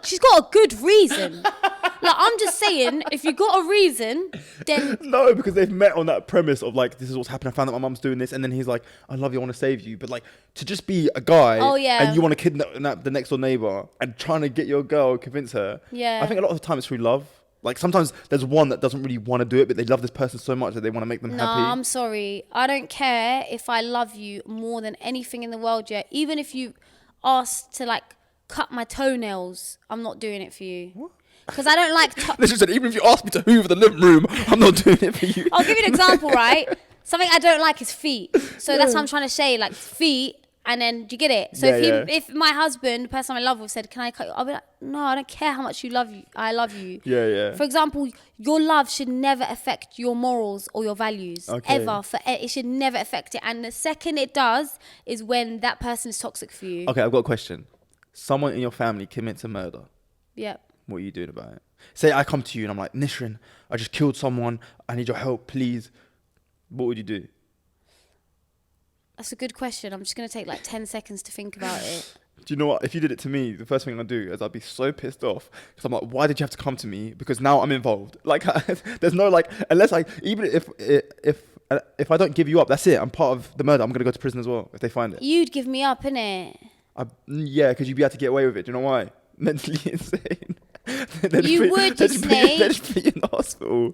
B: She's got a good reason. Like, I'm just saying, if you got a reason, then...
A: No, because they've met on that premise of like, this is what's happened. I found out my mum's doing this. And then he's like, I love you, I want to save you. But like, to just be a guy and you want to kidnap the next door neighbour and trying to get your girl, convince her.
B: Yeah.
A: I think a lot of the time it's through love. Like sometimes there's one that doesn't really want to do it, but they love this person so much that they want to make them happy.
B: No, I'm sorry. I don't care if I love you more than anything in the world yet. Even if you asked to like cut my toenails, I'm not doing it for you. What? Because I don't like...
A: Listen, said, even if you ask me to hoover the living room, I'm not doing it for you.
B: I'll give you an example, right? Something I don't like is feet. So that's what I'm trying to say, like feet, and then, do you get it? So if my husband, the person I'm in love with, said, can I cut you? I'll be like, no, I don't care how much you love you. I love you.
A: Yeah, yeah.
B: For example, your love should never affect your morals or your values.
A: Okay.
B: Ever. It should never affect it. And the second it does is when that person is toxic for you.
A: Okay, I've got a question. Someone in your family commits a murder.
B: Yep.
A: What are you doing about it? Say I come to you and I'm like, Nishrin, I just killed someone. I need your help, please. What would you do?
B: That's a good question. I'm just going to take like 10 seconds to think about it.
A: Do you know what? If you did it to me, the first thing I'd do is I'd be so pissed off. Because I'm like, why did you have to come to me? Because now I'm involved. Like, there's no like, unless I, even if I don't give you up, that's it. I'm part of the murder. I'm going to go to prison as well if they find it.
B: You'd give me up, innit?
A: Yeah, because you'd be able to get away with it. Do you know why? Mentally insane.
B: You would, you snake.
A: They'd just put you in the hospital.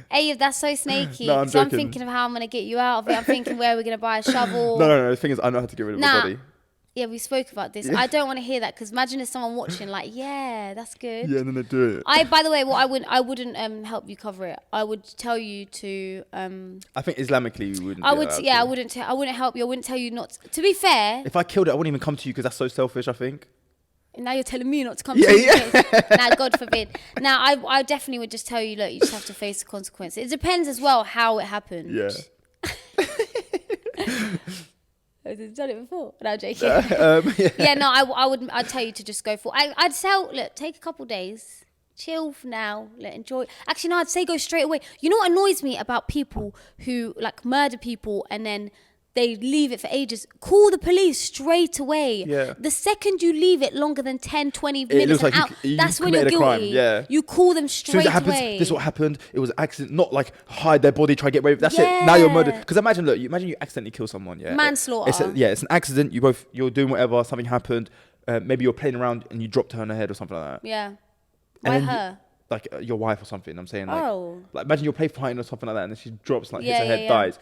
B: Hey, that's so snaky.
A: No,
B: So I'm thinking of how I'm going to get you out of it. I'm thinking where we're going to buy a shovel.
A: No. The thing is, I know how to get rid of my body.
B: Yeah, we spoke about this. Yeah. I don't want to hear that because imagine if someone watching like, yeah, that's good.
A: Yeah, and then they do it.
B: By the way, I wouldn't help you cover it. I would tell you to.
A: I think Islamically we wouldn't.
B: I wouldn't help you. I wouldn't tell you not. To be fair.
A: If I killed it, I wouldn't even come to you because that's so selfish. I think.
B: Now you're telling me not to come to you. Now, God forbid. Now, I definitely would just tell you, look, you just have to face the consequences. It depends as well how it happened.
A: Yeah.
B: I've done it before. No, I'm joking. I'd tell you to just go for it. I'd say, look, take a couple days. Chill for now. Enjoy. Actually, no, I'd say go straight away. You know what annoys me about people who like murder people and then they leave it for ages? Call the police straight away.
A: Yeah.
B: The second you leave it longer than 10, 20 minutes
A: like
B: out, that's when you're guilty.
A: Crime. Yeah.
B: You call them straight away.
A: This is what happened. It was an accident. Not like hide their body, try to get away with it. That's it. Now you're murdered. Because imagine you accidentally kill someone. Yeah.
B: Manslaughter.
A: It's an accident. You're doing whatever. Something happened. Maybe you're playing around and you dropped her on her head or something like that.
B: Yeah. Why her?
A: Your wife or something. I'm saying like imagine you're play fighting or something like that and then she drops hits her head, dies.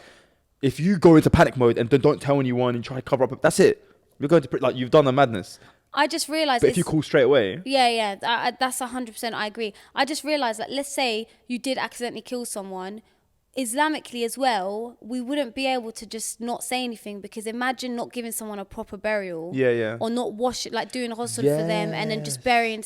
A: If you go into panic mode and don't tell anyone and try to cover up, that's it. You're going to you've done a madness.
B: I just realised.
A: But if you call straight away,
B: that's 100%. I agree. I just realised that let's say you did accidentally kill someone, Islamically as well, we wouldn't be able to just not say anything because imagine not giving someone a proper burial, or not wash it, like doing a ghusl for them and then just burying.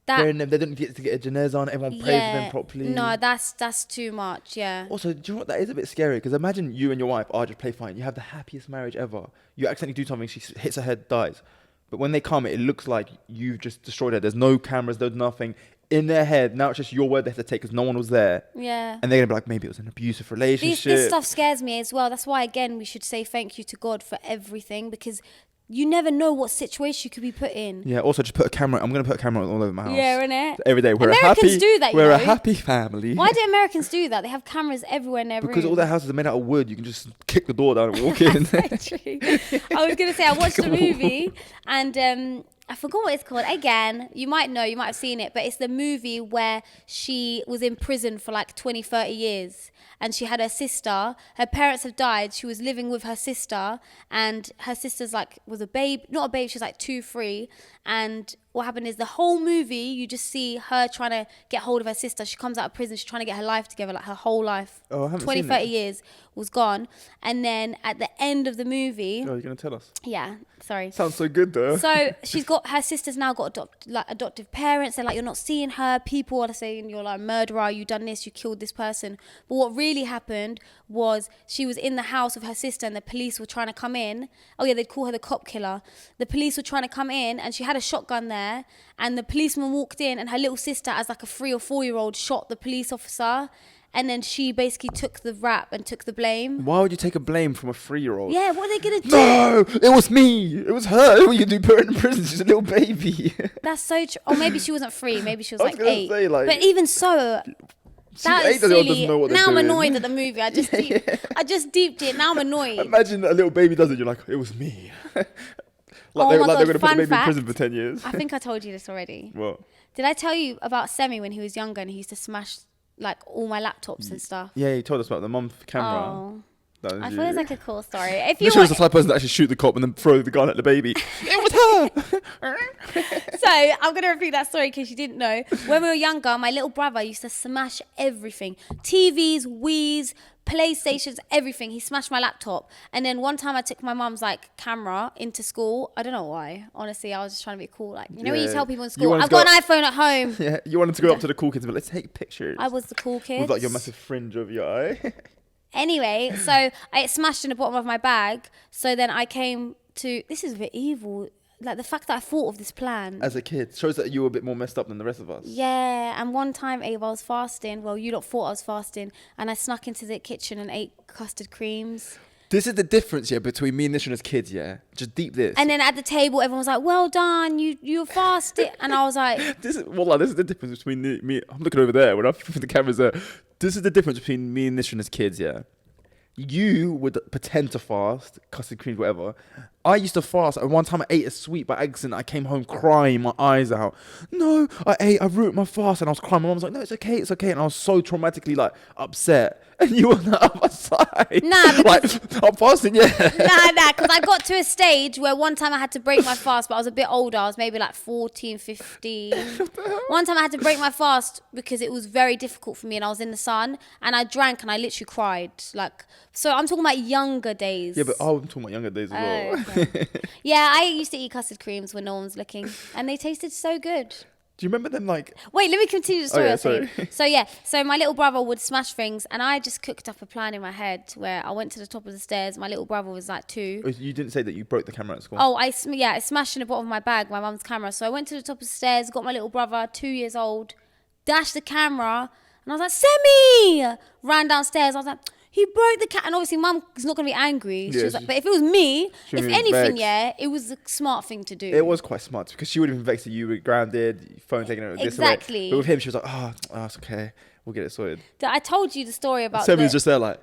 B: They
A: didn't get to get a janazah on. Everyone prays for them properly.
B: No, that's too much. Yeah.
A: Also, do you know what? That is a bit scary because imagine you and your wife are just play fighting. You have the happiest marriage ever. You accidentally do something. She hits her head, dies. But when they come, it looks like you've just destroyed her. There's no cameras. There's nothing in their head. Now it's just your word they have to take because no one was there.
B: Yeah.
A: And they're gonna be like, maybe it was an abusive relationship.
B: This stuff scares me as well. That's why again we should say thank you to God for everything because you never know what situation you could be put in.
A: Yeah. Also, just put a camera. I'm gonna put a camera all over my house.
B: Yeah, innit?
A: Every day.
B: Americans do that,
A: We're a happy family.
B: Why do Americans do that? They have cameras everywhere in their
A: Because
B: rooms.
A: all their houses are made out of wood. You can just kick the door down and walk in.
B: That's so true. I was gonna say I watched a movie and I forgot what it's called. Again, you might know, you might have seen it, but it's the movie where she was in prison for like 20, 30 years. And she had her sister. Her parents have died. She was living with her sister. And her sister's like, was a babe. Not a babe, she was like 2, 3. And what happened is the whole movie, you just see her trying to get hold of her sister. She comes out of prison. She's trying to get her life together, like her whole life.
A: Oh, I haven't
B: 20,
A: seen
B: 30
A: it.
B: years was gone. And then at the end of the movie...
A: Oh, you're going to tell us?
B: Yeah, sorry.
A: Sounds so good, though.
B: So her sister's now got adoptive parents. They're like, you're not seeing her. People are saying you're like a murderer. You done this. You killed this person. But what really happened was she was in the house with her sister and the police were trying to come in. Oh yeah, they'd call her the cop killer. The police were trying to come in and she had a shotgun there. And the policeman walked in and her little sister, as like a 3 or 4-year-old, shot the police officer. And then she basically took the rap and took the blame.
A: Why would you take a blame from a 3-year-old?
B: Yeah, what are they going to do?
A: No, it was me. It was her. What you do? Put her in prison. She's a little baby.
B: That's so true. Or maybe she wasn't 3. Maybe she was
A: I was
B: like
A: gonna
B: 8.
A: say, like-
B: But even so... That is
A: 8-year-old
B: silly.
A: doesn't know what they're
B: Now I'm
A: doing.
B: annoyed at the movie. I just deeped it. Now I'm annoyed.
A: Imagine a little baby does it. You're like, it was me. Like
B: Oh
A: they,
B: my
A: like
B: God,
A: they're going to put the
B: fun
A: baby in
B: fact.
A: prison for 10 years.
B: I think I told you this already.
A: What?
B: Did I tell you about Semi when he was younger and he used to smash like all my laptops and stuff?
A: Yeah, you told us about the mum camera.
B: Oh.
A: That was
B: I
A: you.
B: thought it was like a cool story. If you
A: Literally was
B: want,
A: the type of person that actually shoot the cop and then throw the gun at the baby. It was her.
B: so I'm gonna repeat that story because you didn't know. When we were younger, my little brother used to smash everything: TVs, Wii's, PlayStations, everything. He smashed my laptop. And then one time I took my mum's like camera into school. I don't know why. Honestly, I was just trying to be cool. Like, you know when you
A: Yeah.
B: tell people in
A: You
B: school,
A: wanted
B: I've
A: to
B: got
A: go-
B: an iPhone at home.
A: Yeah, you wanted to go up to the cool kids and be like, let's take pictures.
B: I was the cool kid.
A: With like your massive fringe over your eye.
B: Anyway, so I smashed in the bottom of my bag. So then I came to, this is a bit evil. Like the fact that I thought of this plan.
A: As a kid. Shows that you were a bit more messed up than the rest of us.
B: Yeah, and one time, Abe, I was fasting. Well, you lot thought I was fasting. And I snuck into the kitchen and ate custard creams.
A: This is the difference, yeah, between me and Nishan as kids, yeah. Just deep this.
B: And then at the table, everyone was like, well done, you fasted. And I was like...
A: This is the difference between me. I'm looking over there when the camera's there. This is the difference between me and Nishan as kids, yeah. You would pretend to fast, custard creams, whatever. I used to fast, and one time I ate a sweet by accident. I came home crying my eyes out. No, I ruined my fast, and I was crying. My mom was like, no, it's okay. And I was so traumatically like upset. And you were on the other side.
B: Nah, because-
A: like, I'm fasting, yeah.
B: Nah, because I got to a stage where one time I had to break my fast, but I was a bit older. I was maybe like 14, 15. One time I had to break my fast because it was very difficult for me and I was in the sun and I drank and I literally cried. Like, so I'm talking about younger days.
A: Yeah, but I'm talking about younger days as well.
B: Okay. Yeah, I used to eat custard creams when no one was looking and they tasted so good.
A: Do you remember them like...
B: Wait, let me continue the story.
A: Oh, yeah,
B: I was saying.
A: sorry.
B: So my little brother would smash things and I just cooked up a plan in my head where I went to the top of the stairs. My little brother was like 2.
A: Oh, you didn't say that you broke the camera at school?
B: Oh, I smashed in the bottom of my bag, my mum's camera. So I went to the top of the stairs, got my little brother, 2 years old, dashed the camera, and I was like, Semi! Ran downstairs. I was like, he broke the camera. And obviously, mum is not going to be angry. She
A: Yeah,
B: was like, but if it was me,
A: she
B: if
A: would be
B: anything,
A: vexed.
B: yeah, it was a smart thing to do.
A: It was quite smart because she would have been vexed that you were grounded, your phone taken out.
B: Exactly.
A: But with him, she was like, oh, it's okay. We'll get it sorted.
B: I told you the story about
A: Semi's just there like,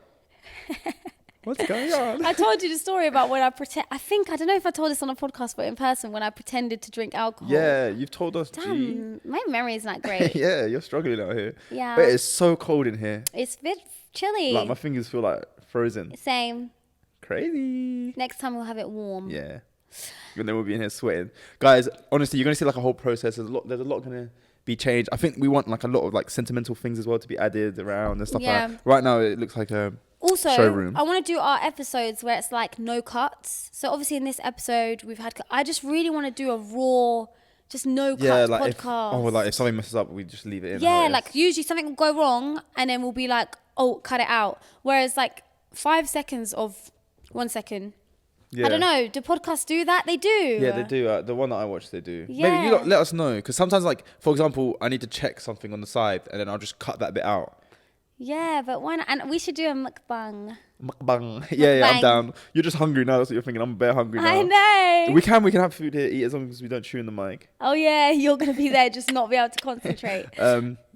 A: what's going on?
B: I told you the story about when I don't know if I told this on a podcast, but in person, when I pretended to drink alcohol.
A: Yeah, you've told us. G.
B: Damn, my memory is not great.
A: Yeah, you're struggling out here.
B: Yeah.
A: But it's so cold in here.
B: It's a bit chilly.
A: Like my fingers feel like frozen.
B: Same.
A: Crazy.
B: Next time we'll have it warm.
A: Yeah. And then we'll be in here sweating. Guys, honestly, you're going to see like a whole process. There's a lot going to be changed. I think we want like a lot of like sentimental things as well to be added around and stuff
B: Yeah.
A: like that. Right now, it looks like a
B: Also,
A: showroom.
B: I want to do our episodes where it's like no cuts. So obviously in this episode we've had. I just really want to do a raw, just no cut
A: like
B: podcast.
A: if something messes up, we just leave it in.
B: Yeah, like usually something will go wrong and then we'll be like, oh, cut it out. Whereas like 5 seconds of 1 second.
A: Yeah.
B: I don't know. Do podcasts do that? They do.
A: Yeah, they do. The one that I watch, they do. Maybe
B: Yeah.
A: you lot let us know because sometimes, like for example, I need to check something on the side and then I'll just cut that bit out.
B: Yeah, but why not? And we should do a mukbang.
A: Mukbang. Yeah, I'm
B: Mukbang.
A: down. You're just hungry now. That's what you're thinking. I'm bare hungry now.
B: I know.
A: We can have food here, eat as long as we don't chew in the mic.
B: Oh yeah, you're gonna be there, just not be able to concentrate.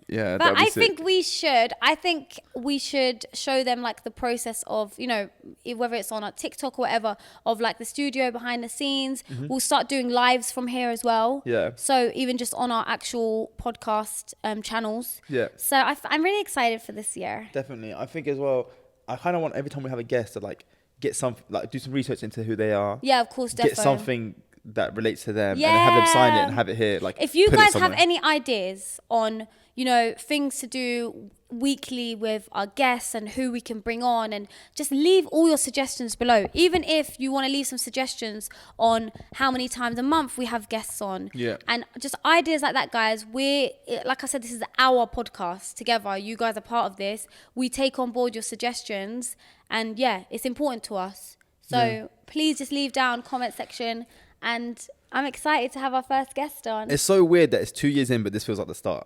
A: Yeah,
B: But I
A: sick.
B: think we should. I think we should show them like the process of, you know, whether it's on our TikTok or whatever, of like the studio behind the scenes. We'll start doing lives from here as well.
A: Yeah.
B: So even just on our actual podcast channels.
A: Yeah.
B: So I'm really excited for this year.
A: Definitely. I think as well, I kind of want every time we have a guest to like get some, like do some research into who they are.
B: Yeah, of course,
A: Get
B: definitely.
A: something that relates to them and have them sign it and have it here. Like,
B: if you
A: put it
B: guys have
A: somewhere.
B: any ideas on, you know, things to do weekly with our guests and who we can bring on, and just leave all your suggestions below. Even if you want to leave some suggestions on how many times a month we have guests on.
A: Yeah.
B: And just ideas like that, guys. Like I said, this is our podcast together. You guys are part of this. We take on board your suggestions, and yeah, it's important to us. So please just leave down comment section, and I'm excited to have our first guest on.
A: It's so weird that it's 2 years in, but this feels like the start.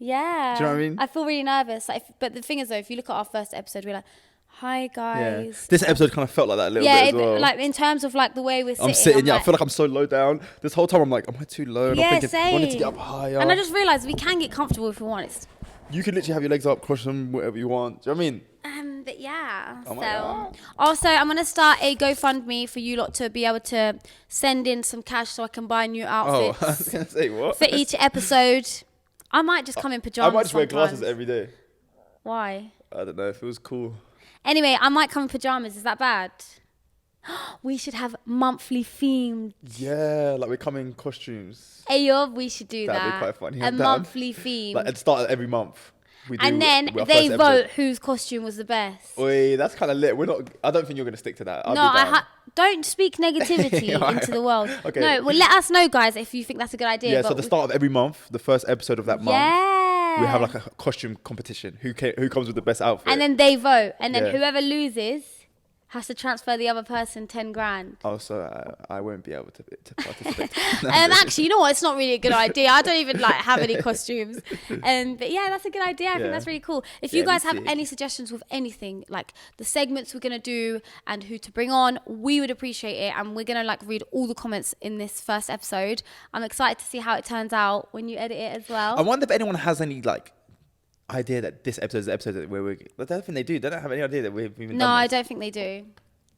B: Yeah.
A: Do you know what I mean?
B: I feel really nervous. But the thing is, though, if you look at our first episode, we're like, hi, guys.
A: Yeah. This episode kind of felt like that a little bit as well.
B: Like in terms of like the way we're sitting.
A: I'm sitting,
B: like,
A: I feel like I'm so low down. This whole time I'm like, am I too low? And
B: yeah,
A: I'm thinking, I need to
B: same.
A: get up higher.
B: And I just realised we can get comfortable if we want.
A: You can literally have your legs up, cross them, whatever you want. Do you know what I mean?
B: But yeah.
A: Oh my
B: So
A: God.
B: also, I'm gonna start a GoFundMe for you lot to be able to send in some cash so I can buy new
A: Oh, I was
B: outfits
A: going to say, what?
B: for each episode. I might just come in
A: I
B: pajamas.
A: might just wear glasses
B: sometimes.
A: every day.
B: Why?
A: I don't know, if it was cool.
B: Anyway, I might come in pajamas. Is that bad? We should have monthly themed.
A: Yeah, like we come in costumes.
B: AYOUB, we should do
A: That'd be
B: that.
A: quite funny.
B: A
A: I'm down.
B: monthly theme.
A: Like, at the start of every month. We do
B: And then
A: our
B: they
A: first
B: vote
A: episode.
B: whose costume was the best.
A: Oi, that's kind of lit. I don't think you're going to stick to that. I'll
B: No,
A: be down.
B: don't speak negativity
A: Alright.
B: into the world.
A: Okay.
B: No, well, let us know, guys, if you think that's a good idea.
A: Yeah,
B: but
A: so the start of every month, the first episode of that month,
B: yeah.
A: we have like a costume competition. Who comes with the best outfit?
B: And then they vote. And then
A: Yeah.
B: whoever loses has to transfer the other person 10 grand.
A: Oh, so I won't be able to participate.
B: Actually, you know what? It's not really a good idea. I don't even like have any costumes. But yeah, that's a good idea. I think
A: Yeah.
B: that's really cool. If
A: Yeah,
B: you guys
A: me
B: have
A: too.
B: any suggestions with anything, like the segments we're gonna do and who to bring on, we would appreciate it. And we're gonna like read all the comments in this first episode. I'm excited to see how it turns out when you edit it as well.
A: I wonder if anyone has any like idea that this episode is the episode where we're. I don't think they do. They don't have any idea that we've even
B: No,
A: done
B: I
A: this.
B: don't think they do.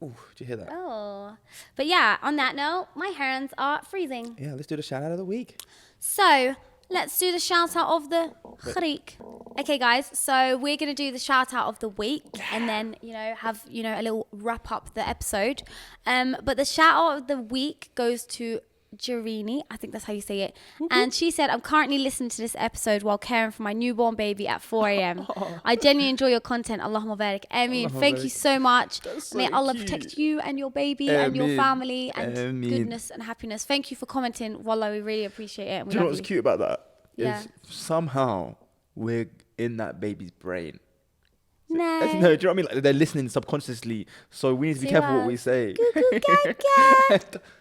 A: Ooh, did you hear that?
B: Oh, but yeah, on that note, my hands are freezing.
A: Yeah, let's do the shout out of the week.
B: So let's do the shout out of the week. Okay, guys. So we're gonna do the shout out of the week, and then have a little wrap up the episode. But the shout out of the week goes to Jarini, I think that's how you say it. And she said, I'm currently listening to this episode while caring for my newborn baby at 4 a.m. I genuinely enjoy your content. Allahumma barik. Ameen.
A: Allahumma
B: Thank
A: barik.
B: you so much.
A: That's so
B: May Allah
A: cute.
B: protect you and your baby and your
A: Ameen.
B: family and
A: Ameen.
B: goodness and happiness. Thank you for commenting. Wallah, we really appreciate it. And we
A: Do you know
B: love
A: what's cute about that?
B: Yeah.
A: Is somehow we're in that baby's brain.
B: No.
A: No, do you know what I mean? Like they're listening subconsciously, so we need to be
B: Say
A: careful what
B: what?
A: we say.
B: Gaga.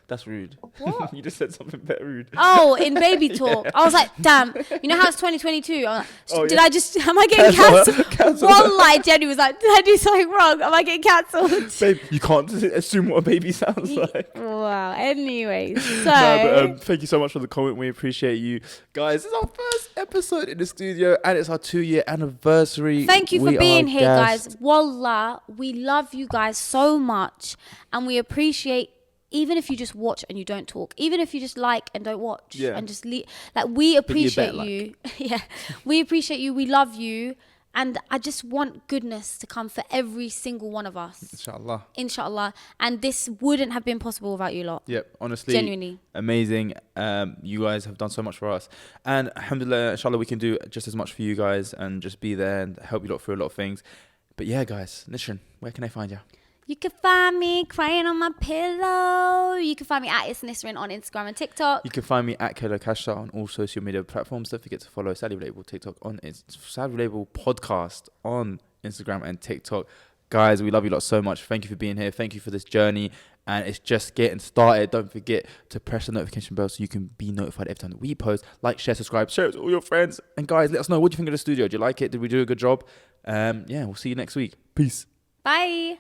A: That's rude.
B: What?
A: You just said something very rude.
B: Oh, in baby talk. I was like, damn. You know how it's 2022? I'm like,
A: Oh,
B: did
A: yeah.
B: am I getting cancelled?
A: Cancelled.
B: Wallah, Jenny was like, did I do something wrong? Am I getting cancelled?
A: Babe, you can't assume what a baby sounds like.
B: Wow. Anyways, so.
A: No, but thank you so much for the comment. We appreciate you. Guys, this is our first episode in the studio and it's our 2-year anniversary.
B: Thank you for
A: We
B: being
A: are
B: here,
A: gassed.
B: guys. Wallah, we love you guys so much. And we appreciate, even if you just watch and you don't talk, even if you just like and don't watch,
A: Yeah.
B: and just leave. Like, we appreciate
A: better
B: you. Yeah. We appreciate you. We love you. And I just want goodness to come for every single one of us.
A: Inshallah.
B: Inshallah. And this wouldn't have been possible without you lot.
A: Yep, honestly,
B: Genuinely.
A: amazing. You guys have done so much for us, and alhamdulillah, inshallah, we can do just as much for you guys and just be there and help you lot through a lot of things. But yeah, guys, listen, where can I find you?
B: You can find me crying on my pillow. You can find me at Isnisrin on Instagram and TikTok.
A: You can find me at Kelo Kashta on all social media platforms. Don't forget to follow Sadly Relatable TikTok on Sadly Relatable podcast on Instagram and TikTok. Guys, we love you lot so much. Thank you for being here. Thank you for this journey. And it's just getting started. Don't forget to press the notification bell so you can be notified every time that we post. Like, share, subscribe, share it with all your friends. And guys, let us know, what do you think of the studio? Do you like it? Did we do a good job? Yeah, we'll see you next week. Peace.
B: Bye.